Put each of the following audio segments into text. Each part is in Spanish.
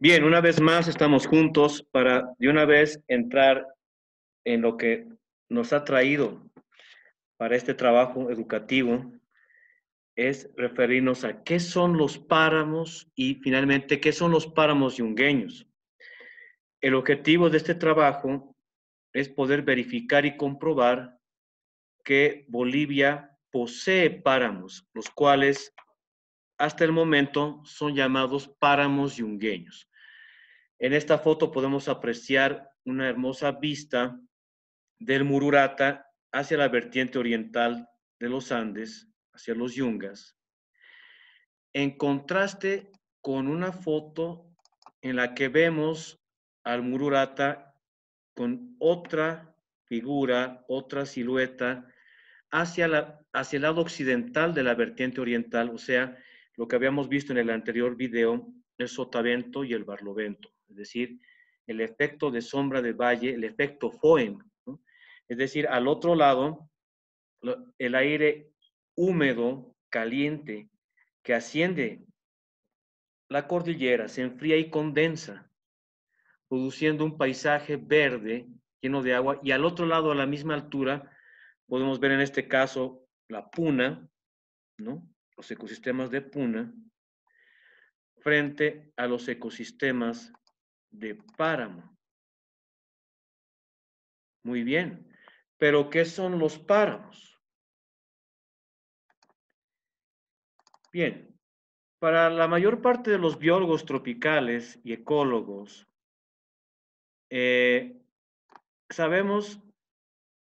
Bien, una vez más estamos juntos para de una vez entrar en lo que nos ha traído para este trabajo educativo, es referirnos a qué son los páramos y finalmente qué son los páramos yungueños. El objetivo de este trabajo es poder verificar y comprobar que Bolivia posee páramos, los cuales hasta el momento son llamados páramos yungueños. En esta foto podemos apreciar una hermosa vista del Mururata hacia la vertiente oriental de los Andes, hacia los Yungas, en contraste con una foto en la que vemos al Mururata con otra figura, otra silueta, hacia el lado occidental de la vertiente oriental, o sea, lo que habíamos visto en el anterior video, el sotavento y el barlovento, es decir, el efecto de sombra de valle, el efecto Foehn, ¿no? Es decir, al otro lado, el aire húmedo, caliente, que asciende la cordillera, se enfría y condensa, produciendo un paisaje verde lleno de agua, y al otro lado, a la misma altura, podemos ver en este caso la puna, ¿no? Los ecosistemas de puna, frente a los ecosistemas de páramo. Muy bien, pero ¿qué son los páramos? Bien, para la mayor parte de los biólogos tropicales y ecólogos, eh, sabemos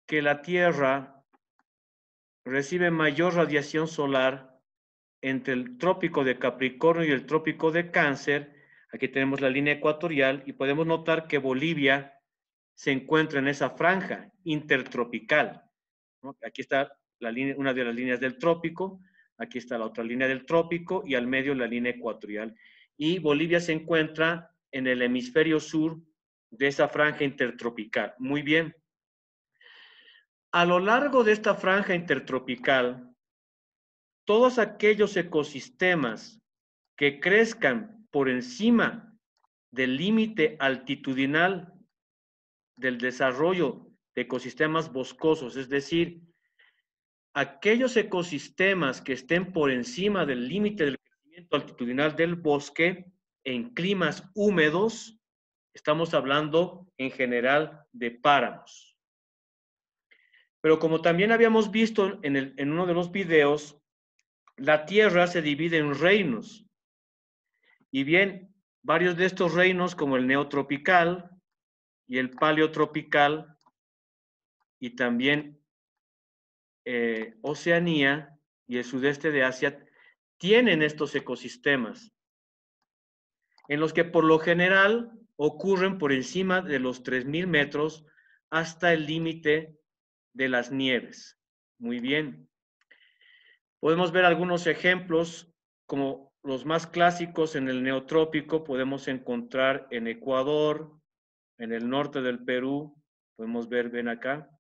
que la Tierra recibe mayor radiación solar entre el trópico de Capricornio y el trópico de Cáncer. Aquí tenemos la línea ecuatorial y podemos notar que Bolivia se encuentra en esa franja intertropical, ¿no? Aquí está la línea, una de las líneas del trópico, aquí está la otra línea del trópico y al medio la línea ecuatorial. Y Bolivia se encuentra en el hemisferio sur de esa franja intertropical. Muy bien. A lo largo de esta franja intertropical, todos aquellos ecosistemas que crezcan por encima del límite altitudinal del desarrollo de ecosistemas boscosos, es decir, aquellos ecosistemas que estén por encima del límite del crecimiento altitudinal del bosque en climas húmedos, estamos hablando en general de páramos. Pero como también habíamos visto en uno de los videos, la Tierra se divide en reinos. Y bien, varios de estos reinos, como el neotropical y el paleotropical, y también Oceanía y el sudeste de Asia, tienen estos ecosistemas, en los que por lo general ocurren por encima de los 3.000 metros hasta el límite de las nieves. Muy bien. Podemos ver algunos ejemplos, como los más clásicos en el neotrópico, podemos encontrar en Ecuador, en el norte del Perú, podemos ver, ven acá,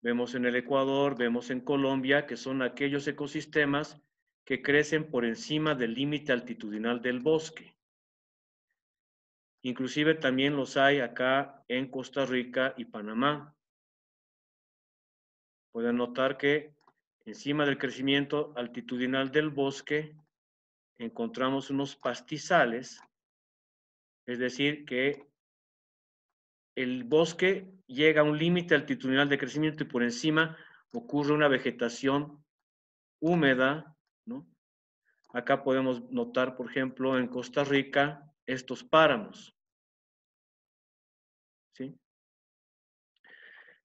vemos en el Ecuador, vemos en Colombia, que son aquellos ecosistemas que crecen por encima del límite altitudinal del bosque. Inclusive también los hay acá en Costa Rica y Panamá. Pueden notar que encima del crecimiento altitudinal del bosque encontramos unos pastizales, es decir, que el bosque llega a un límite altitudinal de crecimiento y por encima ocurre una vegetación húmeda, ¿no? Acá podemos notar, por ejemplo, en Costa Rica, estos páramos, ¿sí?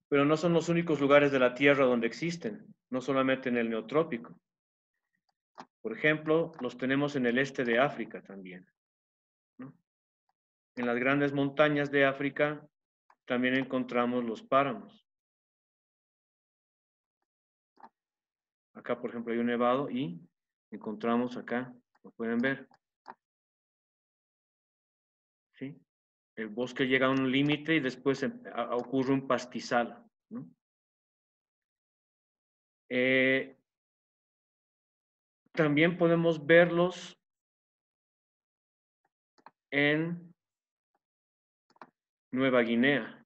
Pero no son los únicos lugares de la Tierra donde existen, no solamente en el neotrópico. Por ejemplo, los tenemos en el este de África también, ¿no? En las grandes montañas de África también encontramos los páramos. Acá, por ejemplo, hay un nevado y encontramos acá, lo pueden ver, ¿sí? El bosque llega a un límite y después ocurre un pastizal, ¿no? Eh, También podemos verlos en Nueva Guinea.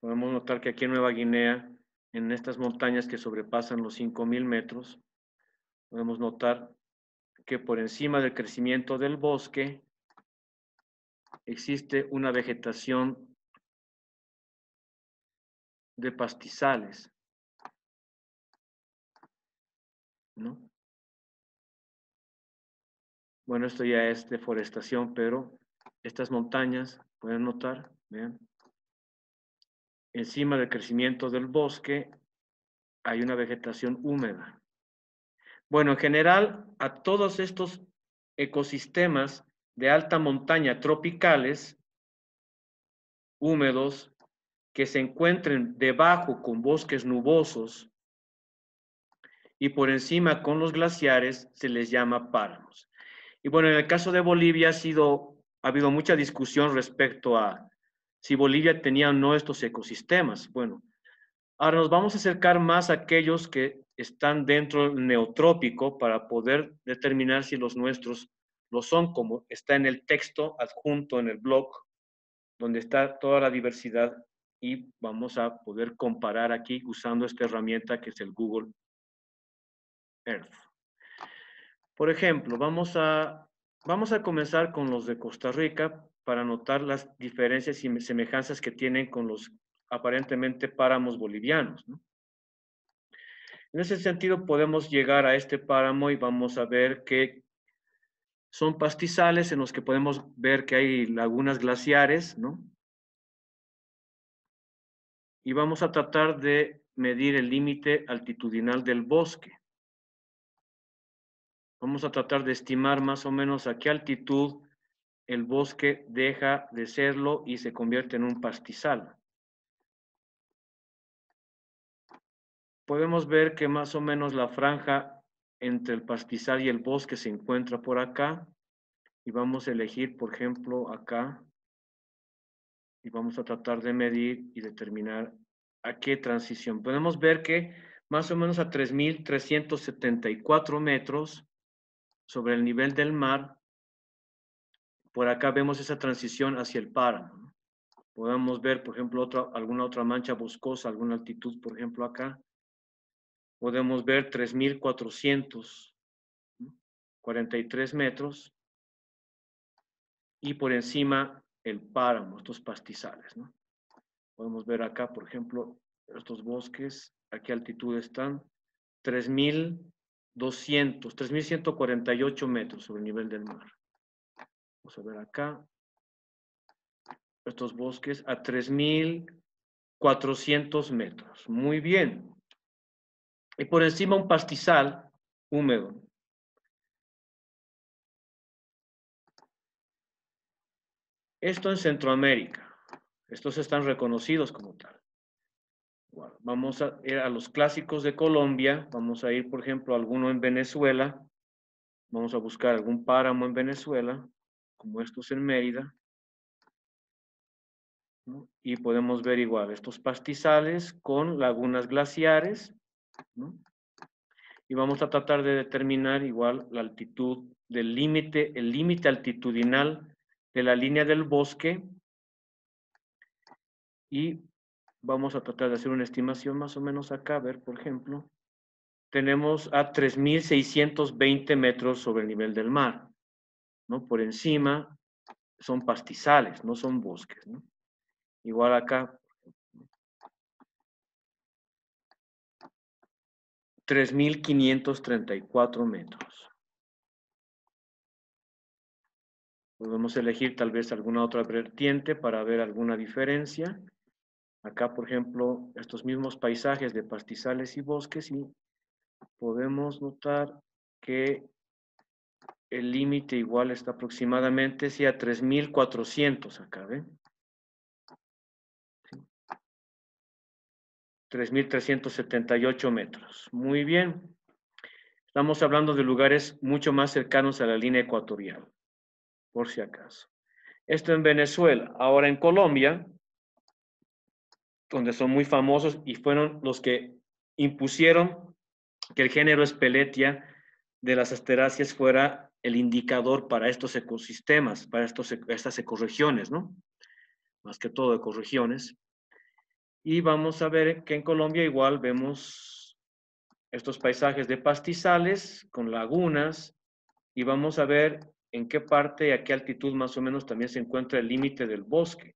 Podemos notar que aquí en Nueva Guinea, en estas montañas que sobrepasan los 5.000 metros, podemos notar que por encima del crecimiento del bosque existe una vegetación de pastizales, ¿no? Bueno, esto ya es deforestación, pero estas montañas, pueden notar, vean, encima del crecimiento del bosque hay una vegetación húmeda. Bueno, en general, a todos estos ecosistemas de alta montaña tropicales, húmedos, que se encuentren debajo con bosques nubosos y por encima con los glaciares, se les llama páramos. Y bueno, en el caso de Bolivia ha habido mucha discusión respecto a si Bolivia tenía o no estos ecosistemas. Bueno, ahora nos vamos a acercar más a aquellos que están dentro del neotrópico para poder determinar si los nuestros lo son, como está en el texto adjunto en el blog, donde está toda la diversidad, y vamos a poder comparar aquí usando esta herramienta que es el Google Earth. Por ejemplo, vamos a comenzar con los de Costa Rica para notar las diferencias y semejanzas que tienen con los aparentemente páramos bolivianos, ¿no? En ese sentido, podemos llegar a este páramo y vamos a ver que son pastizales en los que podemos ver que hay lagunas glaciares, ¿no? Y vamos a tratar de medir el límite altitudinal del bosque. Vamos a tratar de estimar más o menos a qué altitud el bosque deja de serlo y se convierte en un pastizal. Podemos ver que más o menos la franja entre el pastizal y el bosque se encuentra por acá, y vamos a elegir, por ejemplo, acá, y vamos a tratar de medir y determinar a qué transición. Podemos ver que más o menos a 3.374 metros sobre el nivel del mar, por acá vemos esa transición hacia el páramo, ¿no? Podemos ver, por ejemplo, alguna otra mancha boscosa, alguna altitud, por ejemplo, acá. Podemos ver 3.443 metros, y por encima el páramo, estos pastizales, ¿no? Podemos ver acá, por ejemplo, estos bosques, a qué altitud están, 3.148 metros sobre el nivel del mar. Vamos a ver acá, estos bosques a 3.400 metros. Muy bien. Y por encima un pastizal húmedo. Esto en Centroamérica. Estos están reconocidos como tal. Bueno, vamos a ir a los clásicos de Colombia. Vamos a ir, por ejemplo, a alguno en Venezuela. Vamos a buscar algún páramo en Venezuela, como estos en Mérida, ¿no? Y podemos ver igual estos pastizales con lagunas glaciares, ¿no? Y vamos a tratar de determinar igual la altitud del límite, el límite altitudinal de la línea del bosque, y vamos a tratar de hacer una estimación más o menos acá. A ver, por ejemplo, tenemos a 3.620 metros sobre el nivel del mar, ¿no? Por encima son pastizales, no son bosques, ¿no? Igual acá, 3.534 metros. Podemos elegir tal vez alguna otra vertiente para ver alguna diferencia. Acá, por ejemplo, estos mismos paisajes de pastizales y bosques, y podemos notar que el límite igual está aproximadamente a 3.400 acá, ¿ven? 3.378 metros. Muy bien. Estamos hablando de lugares mucho más cercanos a la línea ecuatorial, por si acaso. Esto en Venezuela. Ahora en Colombia, donde son muy famosos y fueron los que impusieron que el género Speletia de las asteráceas fuera el indicador para estos ecosistemas, para estas ecorregiones, ¿no? Más que todo ecorregiones. Y vamos a ver que en Colombia igual vemos estos paisajes de pastizales con lagunas y vamos a ver en qué parte y a qué altitud más o menos también se encuentra el límite del bosque,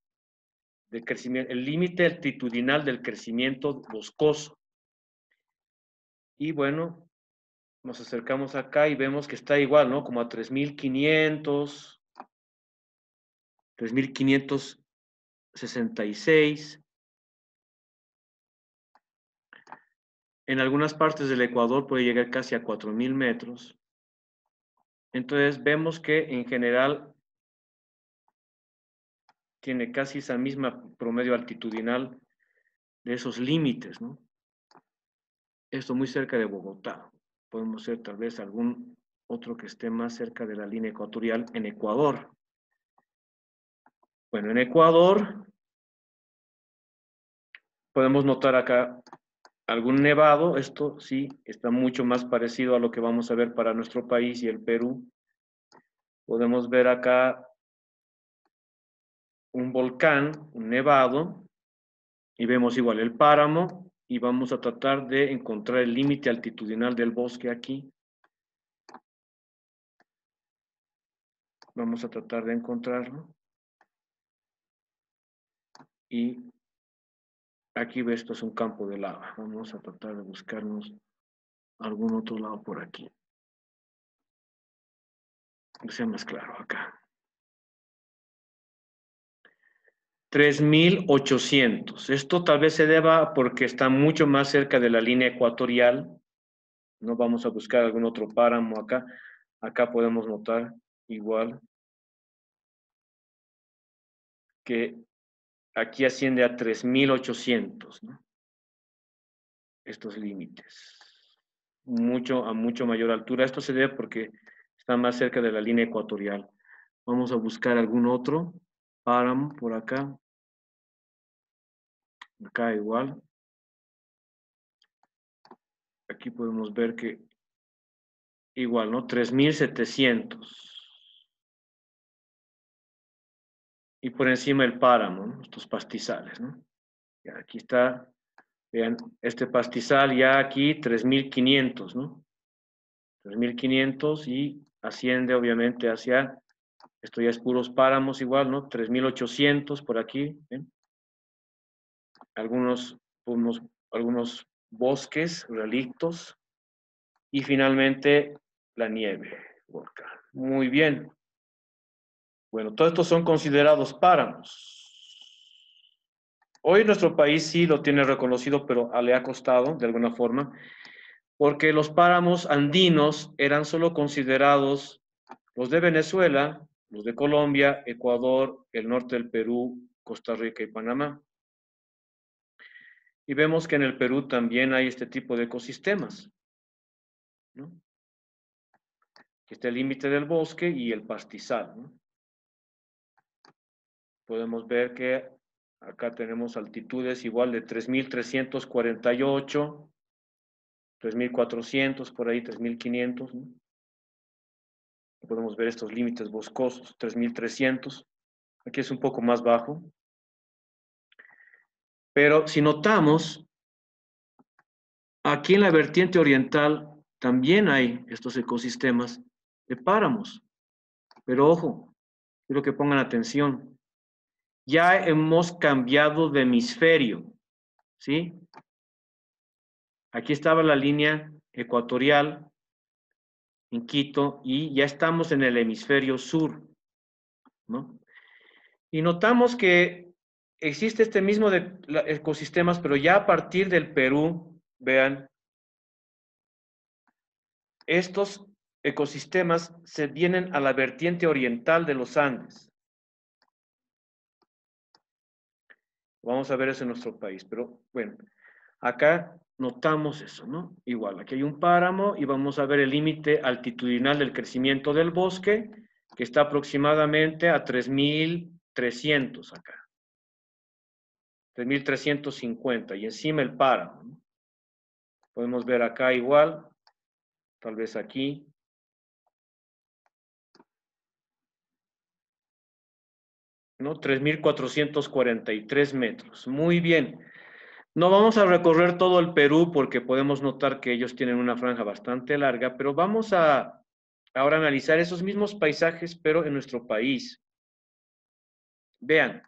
de crecimiento, el límite altitudinal del crecimiento boscoso. Y bueno, nos acercamos acá y vemos que está igual, ¿no? Como a 3.566. En algunas partes del Ecuador puede llegar casi a 4.000 metros. Entonces vemos que en general tiene casi esa misma promedio altitudinal de esos límites, ¿no? Esto muy cerca de Bogotá. Podemos ser tal vez algún otro que esté más cerca de la línea ecuatorial en Ecuador. Bueno, en Ecuador podemos notar acá algún nevado. Esto sí está mucho más parecido a lo que vamos a ver para nuestro país y el Perú. Podemos ver acá un volcán, un nevado, y vemos igual el páramo, y vamos a tratar de encontrar el límite altitudinal del bosque aquí. Vamos a tratar de encontrarlo. Y aquí ves, esto es un campo de lava. Vamos a tratar de buscarnos algún otro lado por aquí. Que sea más claro acá. 3.800. Esto tal vez se deba porque está mucho más cerca de la línea ecuatorial. No vamos a buscar algún otro páramo acá. Acá podemos notar igual que aquí asciende a 3.800, ¿no? Estos límites. A mucho mayor altura. Esto se debe porque está más cerca de la línea ecuatorial. Vamos a buscar algún otro páramo por acá. Acá igual. Aquí podemos ver que igual, ¿no? 3.700. Y por encima el páramo, ¿no? Estos pastizales, ¿no? Y aquí está, vean, este pastizal ya aquí 3.500, ¿no? 3.500 y asciende obviamente hacia, esto ya es puros páramos igual, ¿no? 3.800 por aquí, ¿ven? Algunos bosques, relictos, y finalmente la nieve, volcán. Muy bien. Bueno, todos estos son considerados páramos. Hoy nuestro país sí lo tiene reconocido, pero le ha costado de alguna forma, porque los páramos andinos eran solo considerados los de Venezuela, los de Colombia, Ecuador, el norte del Perú, Costa Rica y Panamá. Y vemos que en el Perú también hay este tipo de ecosistemas, ¿no? Aquí está el límite del bosque y el pastizal, ¿no? Podemos ver que acá tenemos altitudes igual de 3.348, 3.400, por ahí 3.500, ¿no? Podemos ver estos límites boscosos, 3.300. Aquí es un poco más bajo. Pero si notamos, aquí en la vertiente oriental también hay estos ecosistemas de páramos. Pero ojo, quiero que pongan atención. Ya hemos cambiado de hemisferio, ¿sí? Aquí estaba la línea ecuatorial en Quito y ya estamos en el hemisferio sur, ¿no? Y notamos que existe este mismo de ecosistemas, pero ya a partir del Perú, vean, estos ecosistemas se vienen a la vertiente oriental de los Andes. Vamos a ver eso en nuestro país, pero bueno, acá notamos eso, ¿no? Igual, aquí hay un páramo y vamos a ver el límite altitudinal del crecimiento del bosque, que está aproximadamente a 3.300 acá. 3.350 y encima el páramo, ¿no? Podemos ver acá igual, tal vez aquí. ¿No? 3.443 metros. Muy bien. No vamos a recorrer todo el Perú porque podemos notar que ellos tienen una franja bastante larga, pero vamos a ahora analizar esos mismos paisajes, pero en nuestro país. Vean,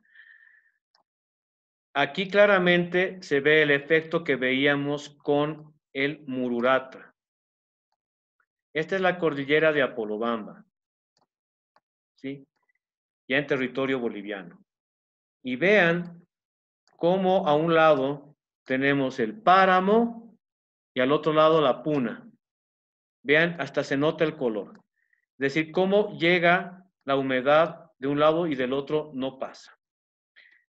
aquí claramente se ve el efecto que veíamos con el Mururata. Esta es la cordillera de Apolobamba, ¿sí? Ya en territorio boliviano. Y vean cómo a un lado tenemos el páramo y al otro lado la puna. Vean, hasta se nota el color. Es decir, cómo llega la humedad de un lado y del otro no pasa.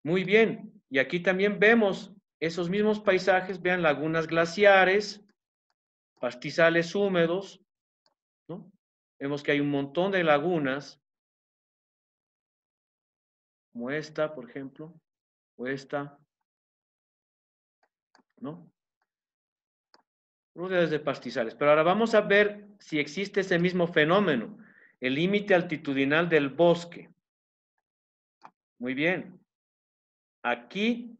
Muy bien, y aquí también vemos esos mismos paisajes, vean lagunas glaciares, pastizales húmedos, ¿no? Vemos que hay un montón de lagunas, como esta, por ejemplo, o esta, ¿no? Rodeadas de pastizales. Pero ahora vamos a ver si existe ese mismo fenómeno, el límite altitudinal del bosque. Muy bien. Aquí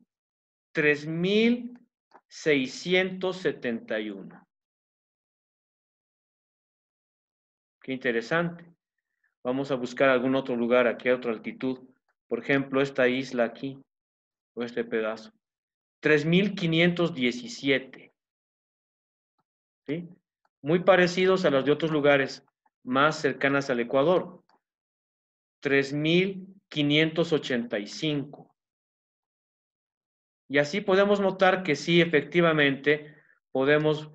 3.671. Qué interesante. Vamos a buscar algún otro lugar aquí a otra altitud. Por ejemplo, esta isla aquí, o este pedazo. 3.517. ¿Sí? Muy parecidos a las de otros lugares más cercanas al Ecuador. 3.585. Y así podemos notar que sí, efectivamente, podemos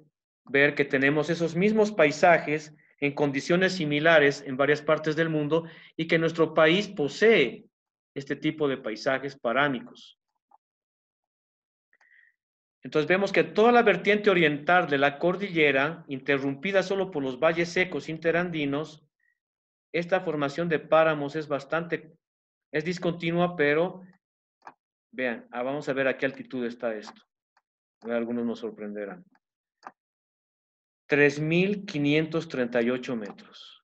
ver que tenemos esos mismos paisajes en condiciones similares en varias partes del mundo y que nuestro país posee este tipo de paisajes parámicos. Entonces vemos que toda la vertiente oriental de la cordillera, interrumpida solo por los valles secos interandinos, esta formación de páramos es discontinua, pero vean, vamos a ver a qué altitud está esto. Algunos nos sorprenderán. 3.538 metros.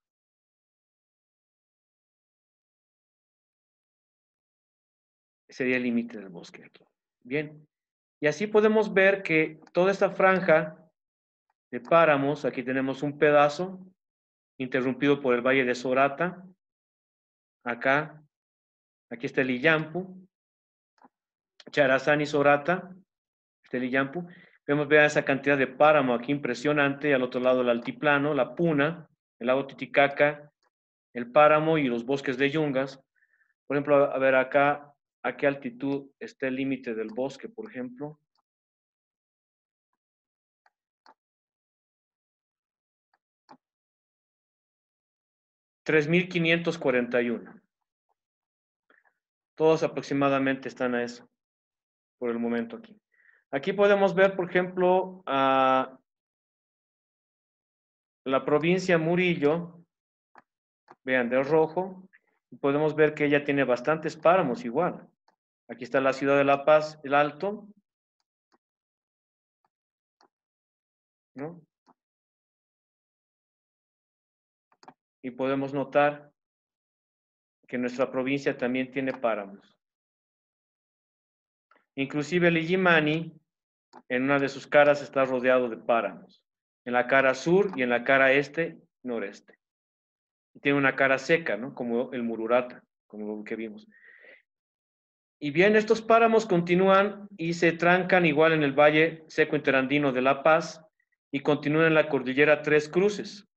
Sería el límite del bosque aquí. Bien. Y así podemos ver que toda esta franja de páramos, aquí tenemos un pedazo interrumpido por el valle de Sorata. Acá, aquí está el Illampu, Charazán y Sorata, este el Illampu. Vemos, vean esa cantidad de páramo aquí impresionante, y al otro lado el altiplano, la Puna, el lago Titicaca, el páramo y los bosques de yungas. Por ejemplo, a ver acá, ¿a qué altitud está el límite del bosque, por ejemplo? $3.541. Todos aproximadamente están a eso, por el momento aquí. Aquí podemos ver, por ejemplo, a la provincia Murillo, vean, de rojo, y podemos ver que ella tiene bastantes páramos igual. Aquí está la ciudad de La Paz, el Alto, ¿no? Y podemos notar que nuestra provincia también tiene páramos. Inclusive el Illimani, en una de sus caras está rodeado de páramos, en la cara sur y en la cara este, noreste. Y tiene una cara seca, ¿no? Como el Mururata, como lo que vimos. Y bien, estos páramos continúan y se trancan igual en el Valle Seco Interandino de La Paz y continúan en la cordillera Tres Cruces.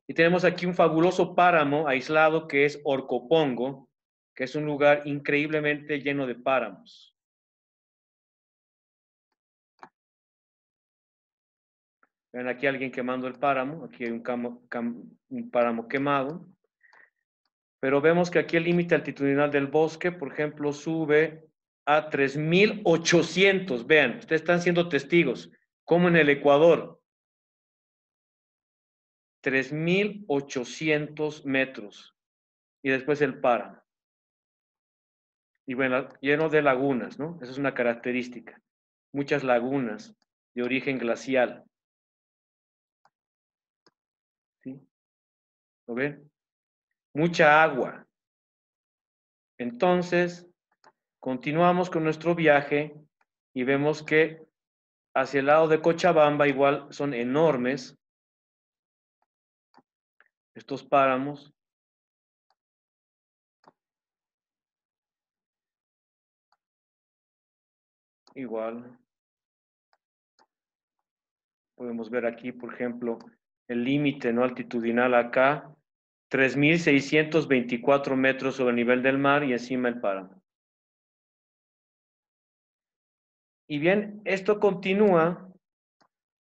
Y tenemos aquí un fabuloso páramo aislado que es Orcopongo, que es un lugar increíblemente lleno de páramos. Ven aquí alguien quemando el páramo, aquí hay un páramo quemado, pero vemos que aquí el límite altitudinal del bosque, por ejemplo, sube a 3.800. Vean, ustedes están siendo testigos, como en el Ecuador, 3.800 metros, y después el páramo. Y bueno, lleno de lagunas, ¿no? Esa es una característica. Muchas lagunas de origen glacial. ¿Sí? ¿Lo ven? Mucha agua. Entonces, continuamos con nuestro viaje y vemos que hacia el lado de Cochabamba igual son enormes estos páramos. Igual podemos ver aquí, por ejemplo, el límite no altitudinal acá, 3.624 metros sobre el nivel del mar y encima el páramo. Y bien, esto continúa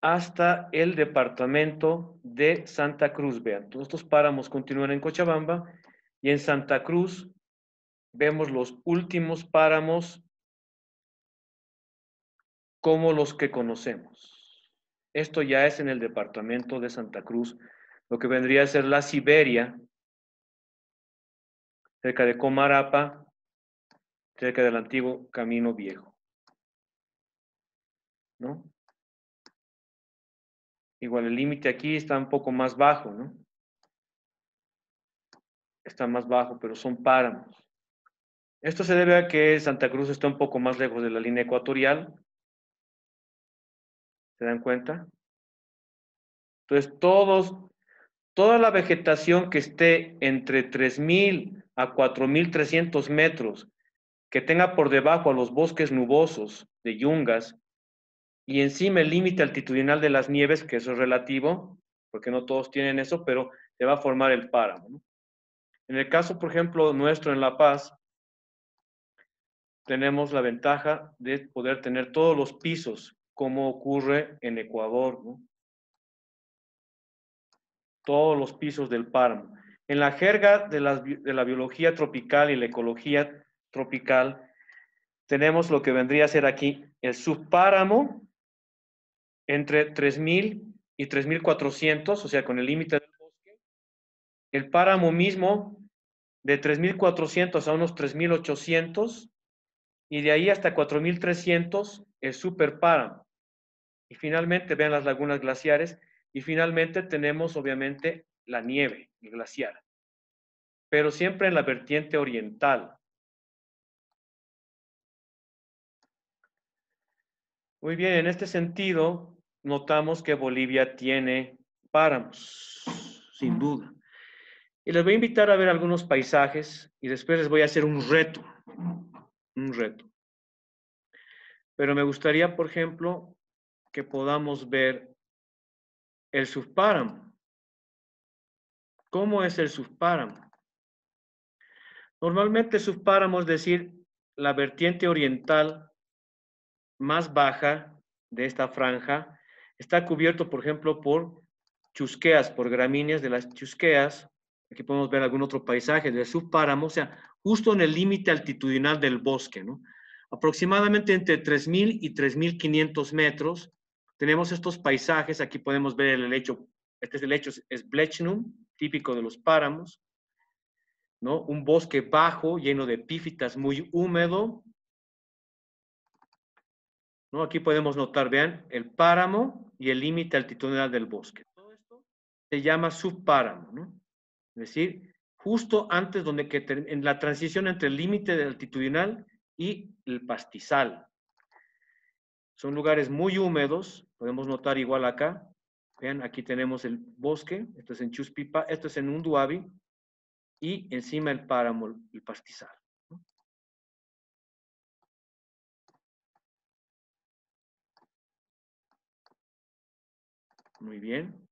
hasta el departamento de Santa Cruz. Vean, todos estos páramos continúan en Cochabamba y en Santa Cruz vemos los últimos páramos como los que conocemos. Esto ya es en el departamento de Santa Cruz, lo que vendría a ser la Siberia, cerca de Comarapa, cerca del antiguo Camino Viejo, ¿no? Igual el límite aquí está un poco más bajo, ¿no? Está más bajo, pero son páramos. Esto se debe a que Santa Cruz está un poco más lejos de la línea ecuatorial. ¿Se dan cuenta? Entonces, toda la vegetación que esté entre 3.000 a 4.300 metros, que tenga por debajo a los bosques nubosos de yungas y encima el límite altitudinal de las nieves, que eso es relativo, porque no todos tienen eso, pero se va a formar el páramo, ¿no? En el caso, por ejemplo, nuestro en La Paz, tenemos la ventaja de poder tener todos los pisos, como ocurre en Ecuador, ¿no? Todos los pisos del páramo. En la jerga de la biología tropical y la ecología tropical, tenemos lo que vendría a ser aquí el subpáramo entre 3.000 y 3.400, o sea, con el límite del bosque. El páramo mismo de 3.400 a unos 3.800 y de ahí hasta 4.300 el superpáramo. Y finalmente, vean las lagunas glaciares, y finalmente tenemos obviamente la nieve, el glaciar, pero siempre en la vertiente oriental. Muy bien, en este sentido, notamos que Bolivia tiene páramos, sin duda. Y les voy a invitar a ver algunos paisajes y después les voy a hacer un reto, un reto. Pero me gustaría, por ejemplo, que podamos ver el subpáramo. ¿Cómo es el subpáramo? Normalmente el subpáramo, es decir, la vertiente oriental más baja de esta franja, está cubierto, por ejemplo, por chusqueas, por gramíneas de las chusqueas. Aquí podemos ver algún otro paisaje del subpáramo, o sea, justo en el límite altitudinal del bosque, ¿no? Aproximadamente entre 3.000 y 3.500 metros tenemos estos paisajes. Aquí podemos ver el helecho, este es el helecho Sblechnum, típico de los páramos, ¿no? Un bosque bajo, lleno de epífitas, muy húmedo, ¿no? Aquí podemos notar, vean, el páramo y el límite altitudinal del bosque. Todo esto se llama subpáramo, ¿no? Es decir, justo antes donde en la transición entre el límite altitudinal y el pastizal. Son lugares muy húmedos, podemos notar igual acá. Vean, aquí tenemos el bosque, esto es en Chuspipa, esto es en Unduabi, y encima el páramo, el pastizal. Muy bien.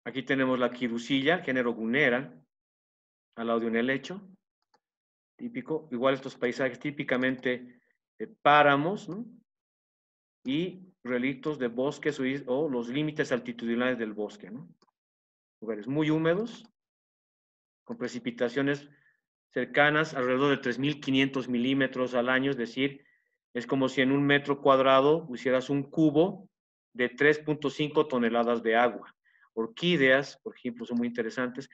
Aquí tenemos la quirusilla, género Gunera, al lado de un helecho, típico. Igual estos paisajes típicamente de páramos, ¿no? Y relictos de bosques o los límites altitudinales del bosque, ¿no? Lugares muy húmedos, con precipitaciones cercanas alrededor de 3.500 milímetros al año, es decir, es como si en un metro cuadrado pusieras un cubo de 3.5 toneladas de agua. Orquídeas, por ejemplo, son muy interesantes.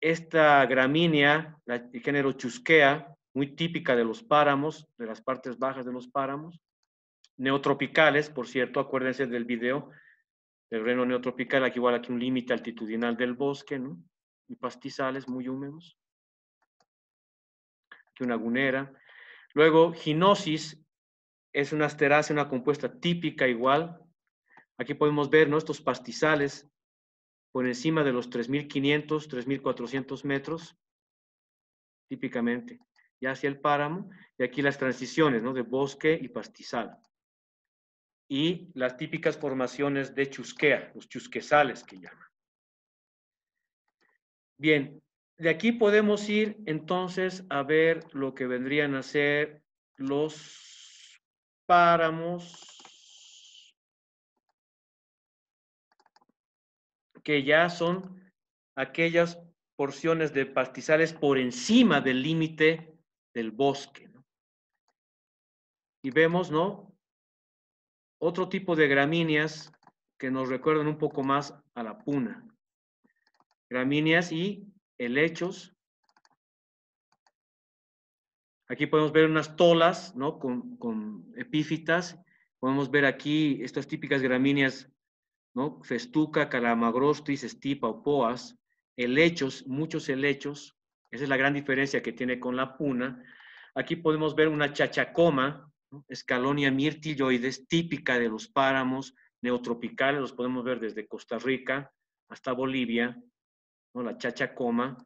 esta gramínea, el género Chusquea, muy típica de los páramos, de las partes bajas de los páramos, neotropicales, por cierto, acuérdense del video del reino neotropical, aquí igual aquí un límite altitudinal del bosque, ¿no? Y pastizales muy húmedos, aquí una gunera. Luego, ginosis es una asterácea, una compuesta típica igual. Aquí podemos ver, ¿no?, estos pastizales por encima de los 3.500, 3.400 metros, típicamente, ya hacia el páramo, y aquí las transiciones, ¿no?, de bosque y pastizal. Y las típicas formaciones de chusquea, los chusquezales que llaman. Bien, de aquí podemos ir entonces a ver lo que vendrían a ser los páramos, que ya son aquellas porciones de pastizales por encima del límite del bosque, ¿no? Y vemos, ¿no?, otro tipo de gramíneas que nos recuerdan un poco más a la puna. Gramíneas y helechos. Aquí podemos ver unas tolas, ¿no?, con epífitas. Podemos ver aquí estas típicas gramíneas, ¿no?, festuca, calamagrostis, estipa o poas. Helechos, muchos helechos. Esa es la gran diferencia que tiene con la puna. Aquí podemos ver una chachacoma, ¿no?, Escalonia mirtilloides, típica de los páramos neotropicales. Los podemos ver desde Costa Rica hasta Bolivia, ¿no?, la chachacoma.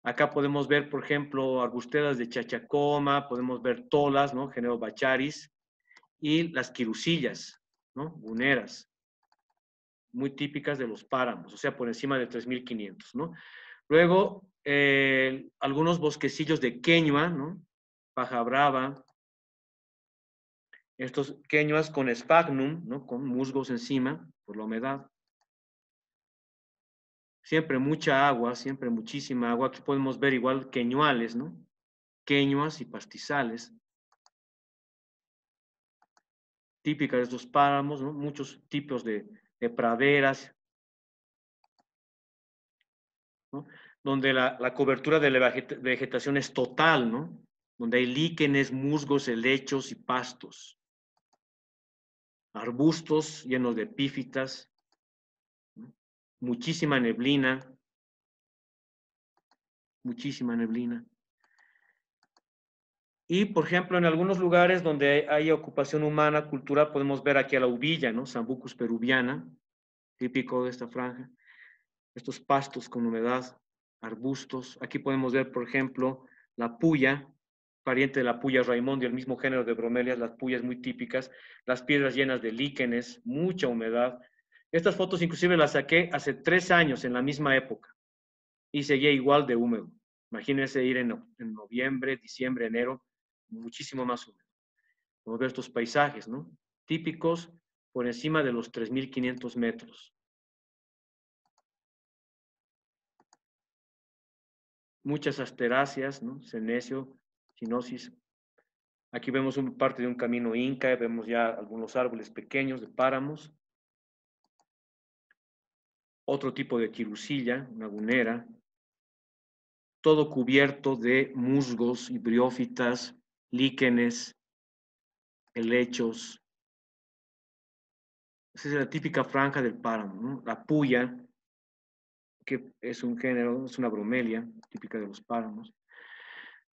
Acá podemos ver, por ejemplo, arbusteras de chachacoma, podemos ver tolas, ¿no?, género Bacharis, y las quirusillas, ¿no?, guneras, muy típicas de los páramos, o sea, por encima de 3.500, ¿no? Luego, algunos bosquecillos de queñua, ¿no?, paja brava, estos queñuas con sphagnum, ¿no?, con musgos encima, por la humedad. Siempre mucha agua, siempre muchísima agua. Aquí podemos ver igual queñuales, ¿no?, queñuas y pastizales, típicas de estos páramos, ¿no?, muchos tipos de praderas, ¿no?, donde la cobertura de la vegetación es total, ¿no?, donde hay líquenes, musgos, helechos y pastos. Arbustos llenos de epífitas, ¿no?, muchísima neblina, muchísima neblina. Y, por ejemplo, en algunos lugares donde hay ocupación humana, cultural, podemos ver aquí a la uvilla, ¿no?, Sambucus peruviana, típico de esta franja. Estos pastos con humedad, arbustos. Aquí podemos ver, por ejemplo, la puya, pariente de la puya Raimondi, el mismo género de bromelias, las puyas muy típicas, las piedras llenas de líquenes, mucha humedad. Estas fotos inclusive las saqué hace 3 años, en la misma época, y seguía igual de húmedo. Imagínense ir en noviembre, diciembre, enero, muchísimo más húmedo. Vamos a ver estos paisajes, ¿no?, típicos por encima de los 3.500 metros. Muchas asteráceas, ¿no?, senecio, ginosis. Aquí vemos parte de un camino inca, vemos ya algunos árboles pequeños de páramos. Otro tipo de quirusilla, una gunera. Todo cubierto de musgos y briófitas, líquenes, helechos. Esa es la típica franja del páramo, ¿no? La puya, que es un género, es una bromelia típica de los páramos.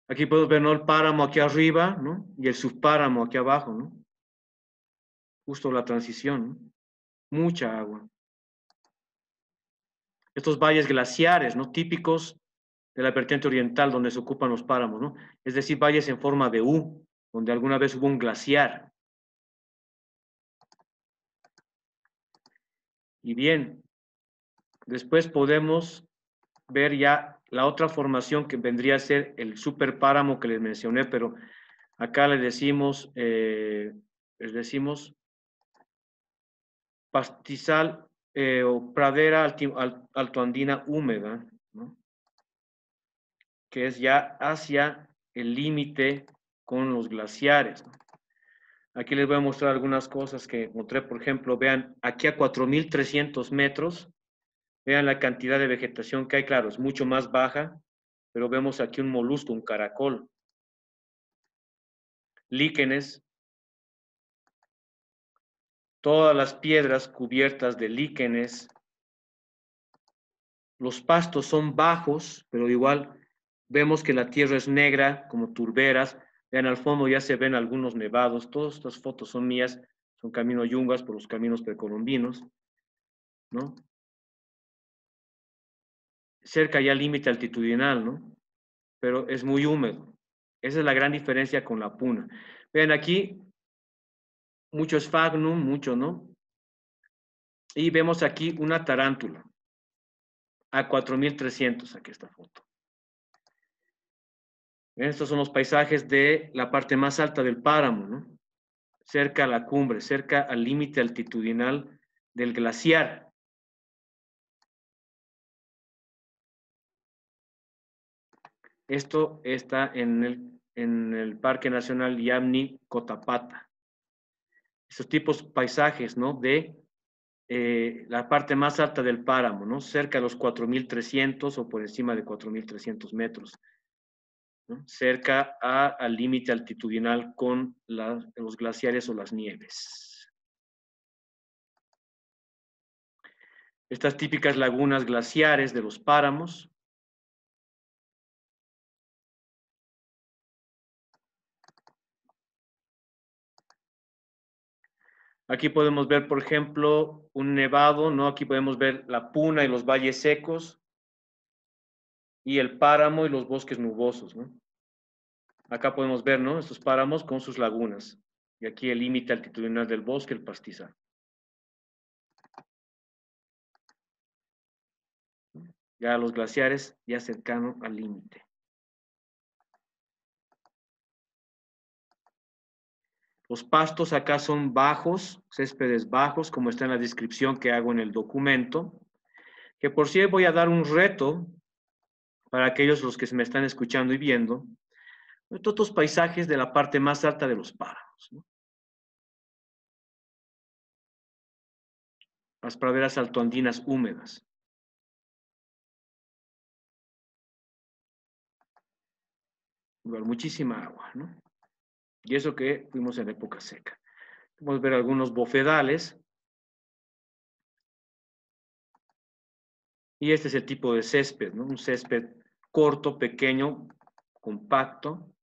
Aquí podemos ver, ¿no?, el páramo aquí arriba, ¿no?, y el subpáramo aquí abajo, ¿no? Justo la transición, ¿no? Mucha agua. Estos valles glaciares, ¿no?, típicos de la vertiente oriental donde se ocupan los páramos, ¿no? Es decir, valles en forma de U, donde alguna vez hubo un glaciar. Y bien, después podemos ver ya la otra formación que vendría a ser el superpáramo que les mencioné, pero acá les decimos pastizal o pradera altoandina húmeda, ¿no?, que es ya hacia el límite con los glaciares, ¿no? Aquí les voy a mostrar algunas cosas que encontré, por ejemplo, vean, aquí a 4.300 metros Vean la cantidad de vegetación que hay, claro, es mucho más baja, pero vemos aquí un molusco, un caracol. Líquenes, todas las piedras cubiertas de líquenes. Los pastos son bajos, pero igual vemos que la tierra es negra, como turberas. Vean al fondo ya se ven algunos nevados. Todas estas fotos son mías, son camino yungas por los caminos precolombinos, ¿no? Cerca ya al límite altitudinal, ¿no? Pero es muy húmedo. Esa es la gran diferencia con la puna. Vean aquí, mucho esfagnum, mucho, ¿no? Y vemos aquí una tarántula a 4.300, aquí esta foto. Estos son los paisajes de la parte más alta del páramo, ¿no? Cerca a la cumbre, cerca al límite altitudinal del glaciar. Esto está en el Parque Nacional Yamni-Cotapata. Estos tipos paisajes, ¿no? De la parte más alta del páramo, ¿no? Cerca de los 4.300 o por encima de 4.300 metros, ¿no? Cerca al límite altitudinal con los glaciares o las nieves. Estas típicas lagunas glaciares de los páramos. Aquí podemos ver, por ejemplo, un nevado, ¿no? Aquí podemos ver la puna y los valles secos y el páramo y los bosques nubosos, ¿no? Acá podemos ver, ¿no? Estos páramos con sus lagunas. Y aquí el límite altitudinal del bosque, el pastizal. Ya los glaciares, ya cercano al límite. Los pastos acá son bajos, céspedes bajos, como está en la descripción que hago en el documento, que por si voy a dar un reto para aquellos los que se me están escuchando y viendo, estos paisajes de la parte más alta de los páramos, ¿no? Las praderas altoandinas húmedas. Igual, muchísima agua, ¿no? Y eso que fuimos en época seca. Podemos ver algunos bofedales. Y este es el tipo de césped, ¿no? Un césped corto, pequeño, compacto.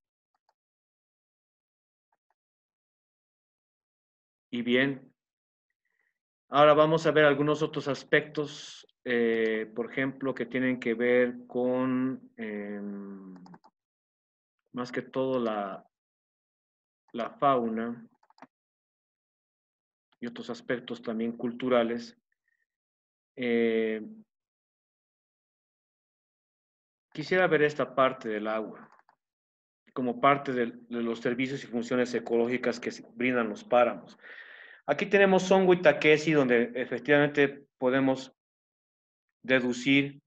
Y bien, ahora vamos a ver algunos otros aspectos, por ejemplo, que tienen que ver con, más que todo, la fauna y otros aspectos también culturales. Eh, Quisiera ver esta parte del agua, como parte de los servicios y funciones ecológicas que brindan los páramos. Aquí tenemos Songo y Taquesi, donde efectivamente podemos deducir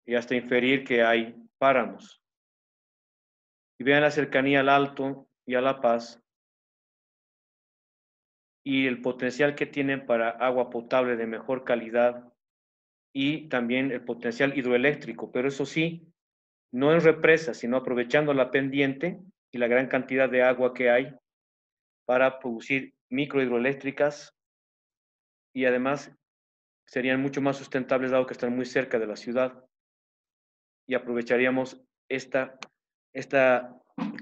y hasta inferir que hay páramos. Y vean la cercanía al Alto y a La Paz y el potencial que tienen para agua potable de mejor calidad y también el potencial hidroeléctrico, pero eso sí, no en represas, sino aprovechando la pendiente y la gran cantidad de agua que hay para producir microhidroeléctricas y además serían mucho más sustentables dado que están muy cerca de la ciudad y aprovecharíamos esta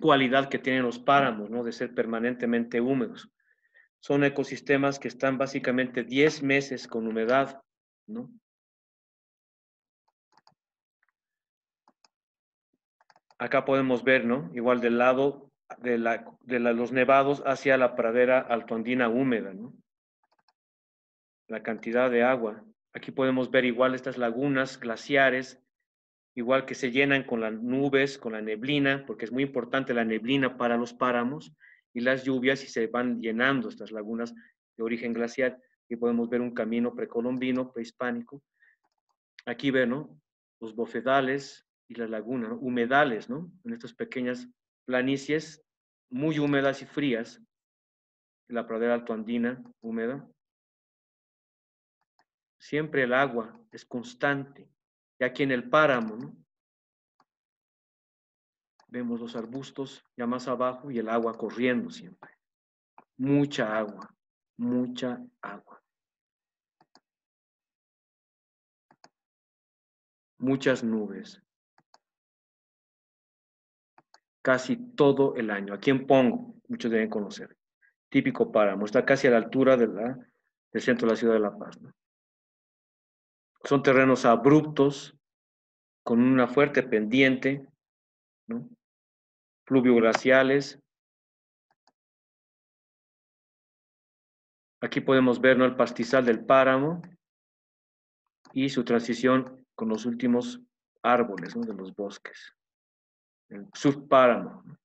cualidad que tienen los páramos, ¿no? De ser permanentemente húmedos. Son ecosistemas que están básicamente 10 meses con humedad, ¿no? Acá podemos ver, ¿no? Igual del lado los nevados hacia la pradera altoandina húmeda, ¿no? La cantidad de agua. Aquí podemos ver igual estas lagunas glaciares, igual que se llenan con las nubes, con la neblina, porque es muy importante la neblina para los páramos, y las lluvias y se van llenando estas lagunas de origen glacial. Y podemos ver un camino precolombino, prehispánico. Aquí ven, ¿no? Los bofedales y la laguna, ¿no? Humedales, ¿no? En estas pequeñas planicies muy húmedas y frías, la pradera altoandina húmeda. Siempre el agua es constante. Y aquí en el páramo, ¿no? Vemos los arbustos ya más abajo y el agua corriendo siempre. Mucha agua, mucha agua. Muchas nubes. Casi todo el año. Aquí en Pongo, muchos deben conocer. Típico páramo. Está casi a la altura del centro de la ciudad de La Paz, ¿no? Son terrenos abruptos, con una fuerte pendiente, ¿no? Pluvioglaciales. Aquí podemos ver, ¿no?, el pastizal del páramo y su transición con los últimos árboles, ¿no?, de los bosques. El subpáramo, ¿no?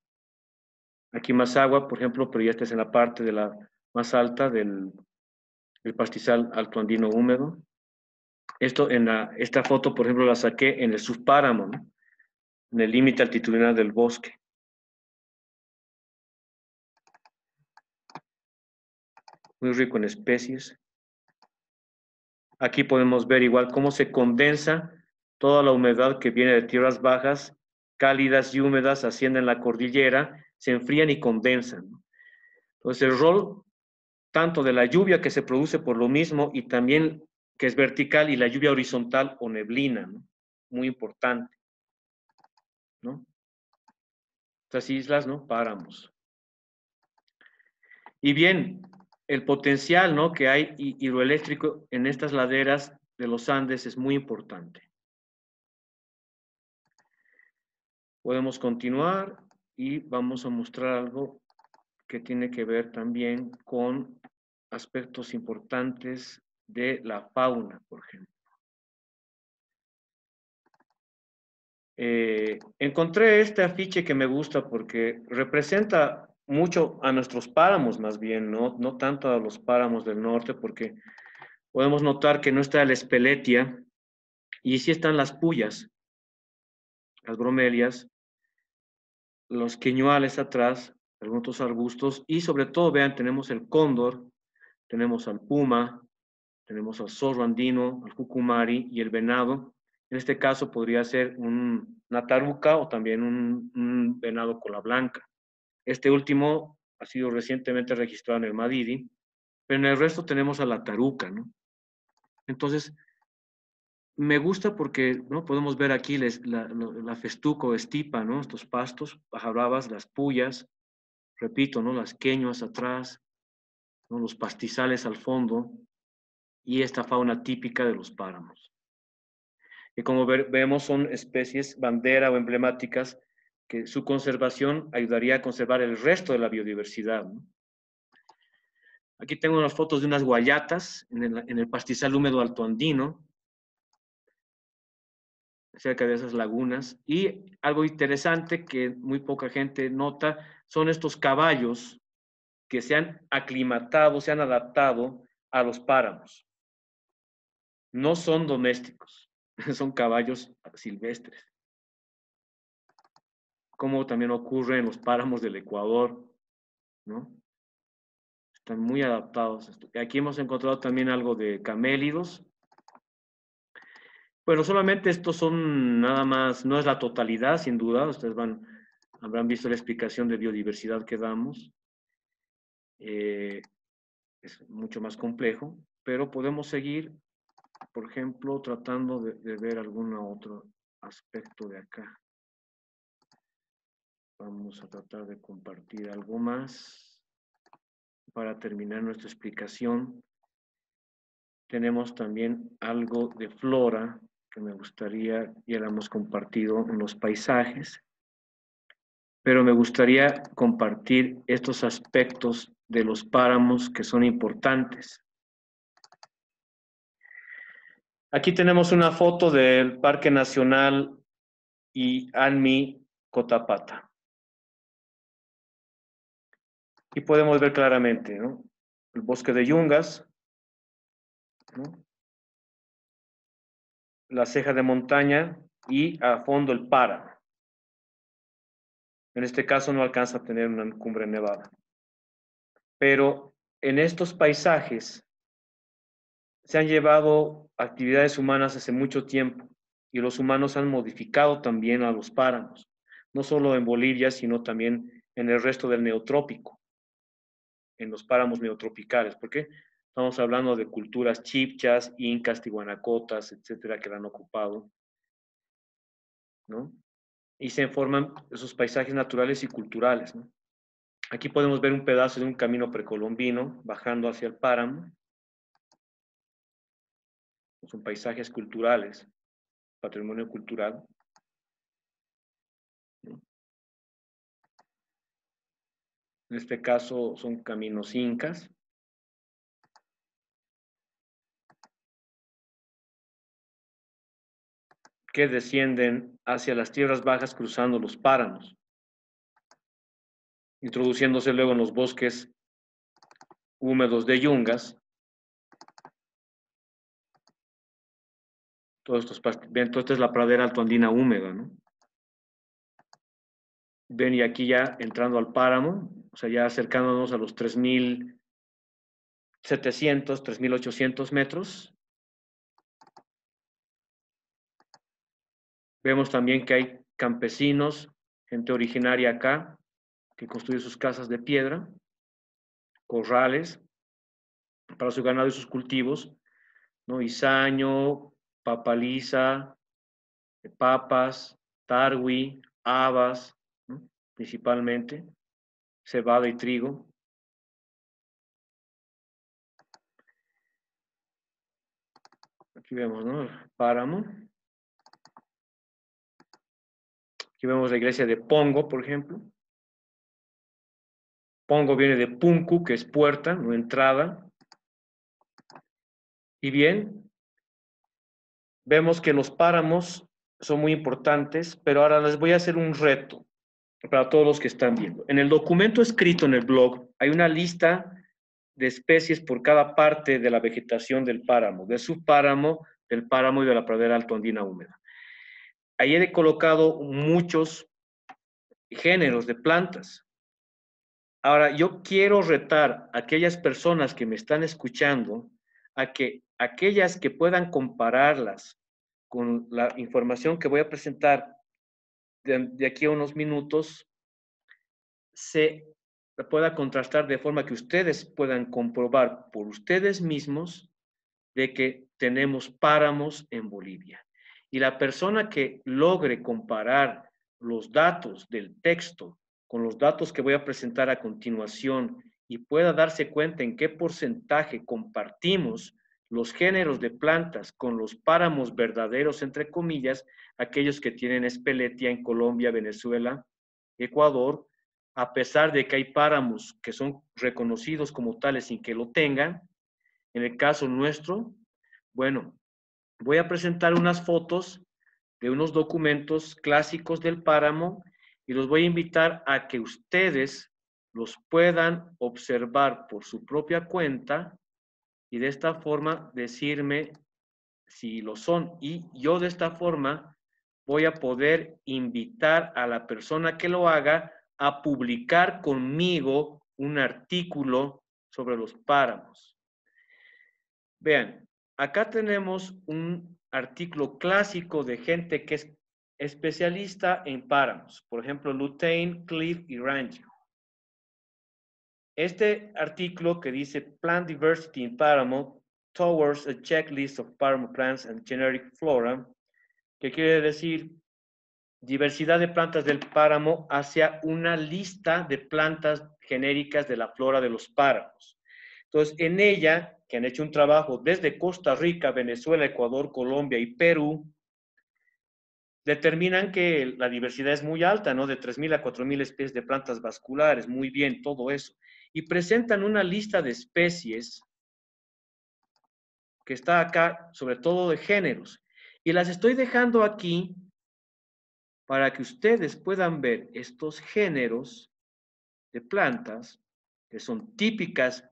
Aquí más agua, por ejemplo, pero ya esta es en la parte de la más alta del pastizal altoandino húmedo. Esta foto, por ejemplo, la saqué en el subpáramo, ¿no?, en el límite altitudinal del bosque. Muy rico en especies. Aquí podemos ver igual cómo se condensa toda la humedad que viene de tierras bajas, cálidas y húmedas, ascienden en la cordillera, se enfrían y condensan, ¿no? Entonces, el rol tanto de la lluvia que se produce por lo mismo y también que es vertical y la lluvia horizontal o neblina, ¿no? Muy importante, ¿no? Estas islas, ¿no?, páramos. Y bien, el potencial, ¿no?, que hay hidroeléctrico en estas laderas de los Andes es muy importante. Podemos continuar y vamos a mostrar algo que tiene que ver también con aspectos importantes de la fauna, por ejemplo. Encontré este afiche que me gusta porque representa mucho a nuestros páramos, más bien, no tanto a los páramos del norte, porque podemos notar que no está la espeletia y sí están las puyas, las bromelias, los queñuales atrás, algunos otros arbustos, y sobre todo, vean, tenemos el cóndor, tenemos al puma, tenemos al zorro andino, al cucumari y el venado. En este caso podría ser una taruca o también un venado cola blanca. Este último ha sido recientemente registrado en el Madidi, pero en el resto tenemos a la taruca, ¿no? Entonces, me gusta porque, ¿no?, podemos ver aquí la festuco estipa, ¿no?, estos pastos, pajarabas, las puyas, repito, ¿no?, las queñuas atrás, ¿no?, los pastizales al fondo y esta fauna típica de los páramos. Y como vemos, son especies bandera o emblemáticas que su conservación ayudaría a conservar el resto de la biodiversidad, ¿no? Aquí tengo unas fotos de unas guayatas en el pastizal húmedo altoandino, cerca de esas lagunas. Y algo interesante que muy poca gente nota son estos caballos que se han aclimatado, se han adaptado a los páramos. No son domésticos, son caballos silvestres, como también ocurre en los páramos del Ecuador, ¿no? Están muy adaptados. Aquí hemos encontrado también algo de camélidos. Bueno, solamente estos son nada más, no es la totalidad, sin duda. Ustedes habrán visto la explicación de biodiversidad que damos. Es mucho más complejo, pero podemos seguir, por ejemplo, tratando de ver algún otro aspecto de acá. Vamos a tratar de compartir algo más para terminar nuestra explicación. Tenemos también algo de flora que me gustaría, ya lo hemos compartido en los paisajes, pero me gustaría compartir estos aspectos de los páramos que son importantes. Aquí tenemos una foto del Parque Nacional Ianmi Cotapata. Y podemos ver claramente, ¿no?, el bosque de yungas, ¿no?, la ceja de montaña y a fondo el páramo. En este caso no alcanza a tener una cumbre nevada. Pero en estos paisajes se han llevado actividades humanas hace mucho tiempo y los humanos han modificado también a los páramos, no solo en Bolivia, sino también en el resto del neotrópico, en los páramos neotropicales. ¿Por qué? Estamos hablando de culturas chipchas, incas, tihuanacotas, etcétera, que la han ocupado, ¿no? Y se forman esos paisajes naturales y culturales, ¿no? Aquí podemos ver un pedazo de un camino precolombino bajando hacia el páramo. Son paisajes culturales, patrimonio cultural, ¿no? En este caso son caminos incas que descienden hacia las tierras bajas cruzando los páramos, introduciéndose luego en los bosques húmedos de yungas. Ven, esta es la pradera altoandina húmeda, ¿no? Ven, y aquí ya entrando al páramo, o sea, ya acercándonos a los 3.700, 3.800 metros. Vemos también que hay campesinos, gente originaria acá, que construye sus casas de piedra, corrales para su ganado y sus cultivos, ¿no? Izaño, papaliza, papas, tarwi, habas, ¿no? Principalmente, cebada y trigo. Aquí vemos, ¿no? El páramo. Aquí vemos la iglesia de Pongo, por ejemplo. Pongo viene de punku, que es puerta, no entrada. Y bien, vemos que los páramos son muy importantes, pero ahora les voy a hacer un reto para todos los que están viendo. En el documento escrito en el blog hay una lista de especies por cada parte de la vegetación del páramo, del subpáramo, del páramo y de la pradera altoandina húmeda. Ahí he colocado muchos géneros de plantas. Ahora, yo quiero retar a aquellas personas que me están escuchando a que aquellas que puedan compararlas con la información que voy a presentar de aquí a unos minutos, se pueda contrastar de forma que ustedes puedan comprobar por ustedes mismos de que tenemos páramos en Bolivia. Y la persona que logre comparar los datos del texto con los datos que voy a presentar a continuación y pueda darse cuenta en qué porcentaje compartimos los géneros de plantas con los páramos verdaderos, entre comillas, aquellos que tienen espeletia en Colombia, Venezuela, Ecuador, a pesar de que hay páramos que son reconocidos como tales sin que lo tengan. En el caso nuestro, bueno, voy a presentar unas fotos de unos documentos clásicos del páramo y los voy a invitar a que ustedes los puedan observar por su propia cuenta y de esta forma decirme si lo son. Y yo de esta forma voy a poder invitar a la persona que lo haga a publicar conmigo un artículo sobre los páramos. Vean, acá tenemos un artículo clásico de gente que es especialista en páramos, por ejemplo, Lutain, Cliff y Rangel. Este artículo que dice Plant Diversity in Páramo Towards a Checklist of Páramo Plants and Generic Flora, que quiere decir diversidad de plantas del páramo hacia una lista de plantas genéricas de la flora de los páramos. Entonces, en ella, que han hecho un trabajo desde Costa Rica, Venezuela, Ecuador, Colombia y Perú, determinan que la diversidad es muy alta, ¿no? De 3.000 a 4.000 especies de plantas vasculares, muy bien, todo eso. Y presentan una lista de especies que está acá, sobre todo de géneros. Y las estoy dejando aquí para que ustedes puedan ver estos géneros de plantas que son típicas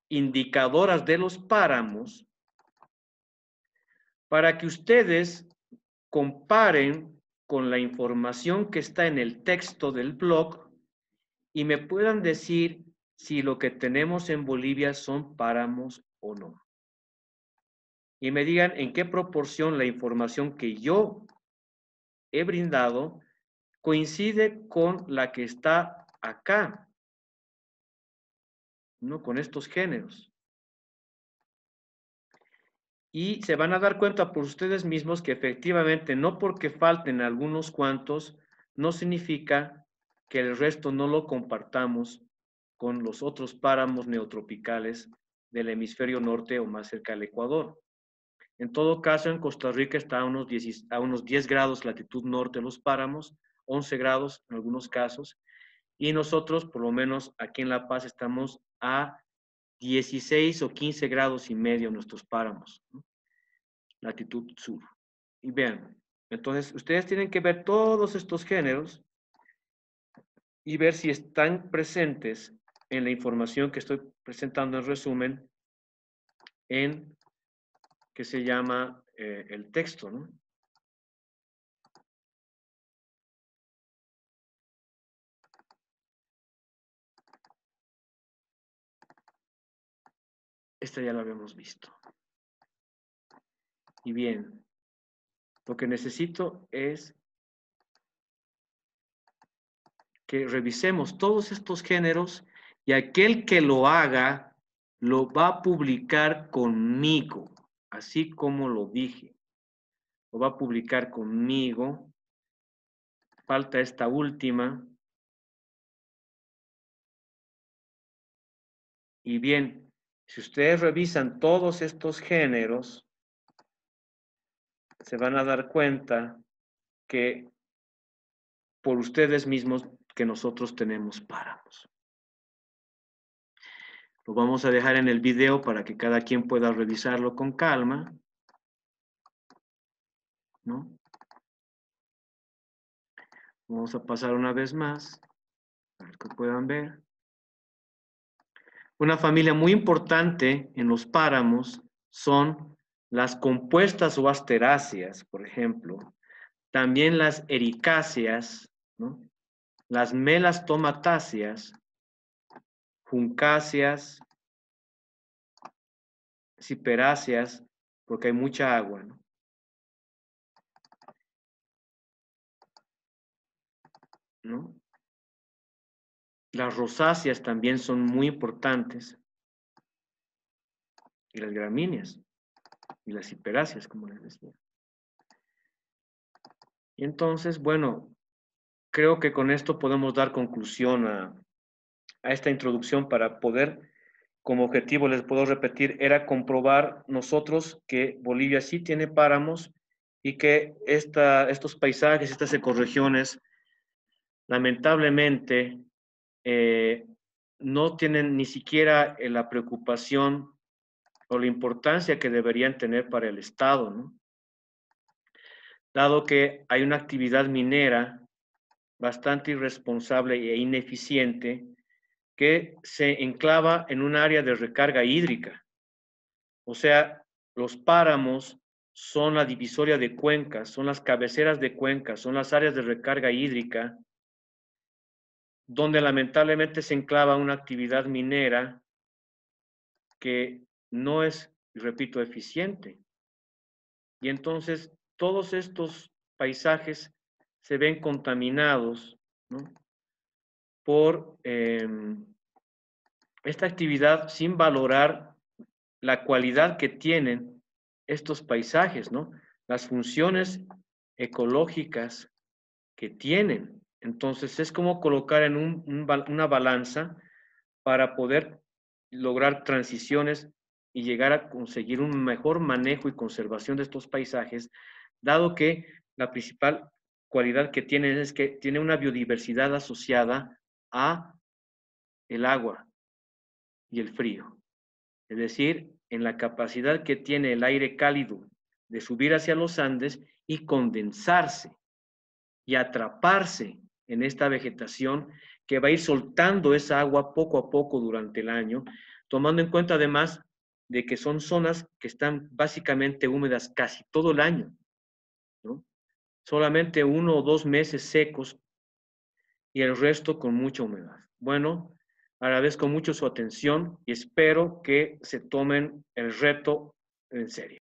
indicadoras de los páramos, para que ustedes comparen con la información que está en el texto del blog y me puedan decir si lo que tenemos en Bolivia son páramos o no. y me digan en qué proporción la información que yo he brindado coincide con la que está acá, ¿no? Con estos géneros. Y se van a dar cuenta por ustedes mismos que efectivamente no porque falten algunos cuantos, no significa que el resto no lo compartamos con los otros páramos neotropicales del hemisferio norte o más cerca del Ecuador. En todo caso, en Costa Rica está a unos 10 grados latitud norte los páramos, 11 grados en algunos casos, y nosotros, por lo menos aquí en La Paz, estamos a 16 o 15 grados y medio nuestros páramos, ¿no? Latitud sur. Y vean, entonces ustedes tienen que ver todos estos géneros y ver si están presentes en la información que estoy presentando en resumen en que se llama el texto, ¿no? Esta ya la habíamos visto. Y bien, lo que necesito es que revisemos todos estos géneros y aquel que lo haga lo va a publicar conmigo, así como lo dije. Lo va a publicar conmigo. Falta esta última. Y bien, si ustedes revisan todos estos géneros, se van a dar cuenta que por ustedes mismos que nosotros tenemos páramos. Lo vamos a dejar en el video para que cada quien pueda revisarlo con calma, ¿no? Vamos a pasar una vez más para que puedan ver. Una familia muy importante en los páramos son las compuestas o asteráceas, por ejemplo. También las ericáceas, ¿no? Las melastomatáceas, juncáceas, ciperáceas, porque hay mucha agua, ¿no? ¿No? Las rosáceas también son muy importantes, y las gramíneas, y las ciperáceas, como les decía. Y entonces, bueno, creo que con esto podemos dar conclusión a esta introducción para poder, como objetivo, les puedo repetir, era comprobar nosotros que Bolivia sí tiene páramos y que estos paisajes, estas ecorregiones, lamentablemente, no tienen ni siquiera la preocupación o la importancia que deberían tener para el Estado, ¿no? Dado que hay una actividad minera bastante irresponsable e ineficiente que se enclava en un área de recarga hídrica. O sea, los páramos son la divisoria de cuencas, son las cabeceras de cuencas, son las áreas de recarga hídrica donde lamentablemente se enclava una actividad minera que no es, repito, eficiente. Y entonces todos estos paisajes se ven contaminados, ¿no? Por esta actividad sin valorar la cualidad que tienen estos paisajes, ¿no? Las funciones ecológicas que tienen. Entonces es como colocar en una balanza para poder lograr transiciones y llegar a conseguir un mejor manejo y conservación de estos paisajes, dado que la principal cualidad que tienen es que tiene una biodiversidad asociada a el agua y el frío. Es decir, en la capacidad que tiene el aire cálido de subir hacia los Andes y condensarse y atraparse en esta vegetación que va a ir soltando esa agua poco a poco durante el año, tomando en cuenta además de que son zonas que están básicamente húmedas casi todo el año, ¿no? Solamente 1 o 2 meses secos y el resto con mucha humedad. Bueno, agradezco mucho su atención y espero que se tomen el reto en serio.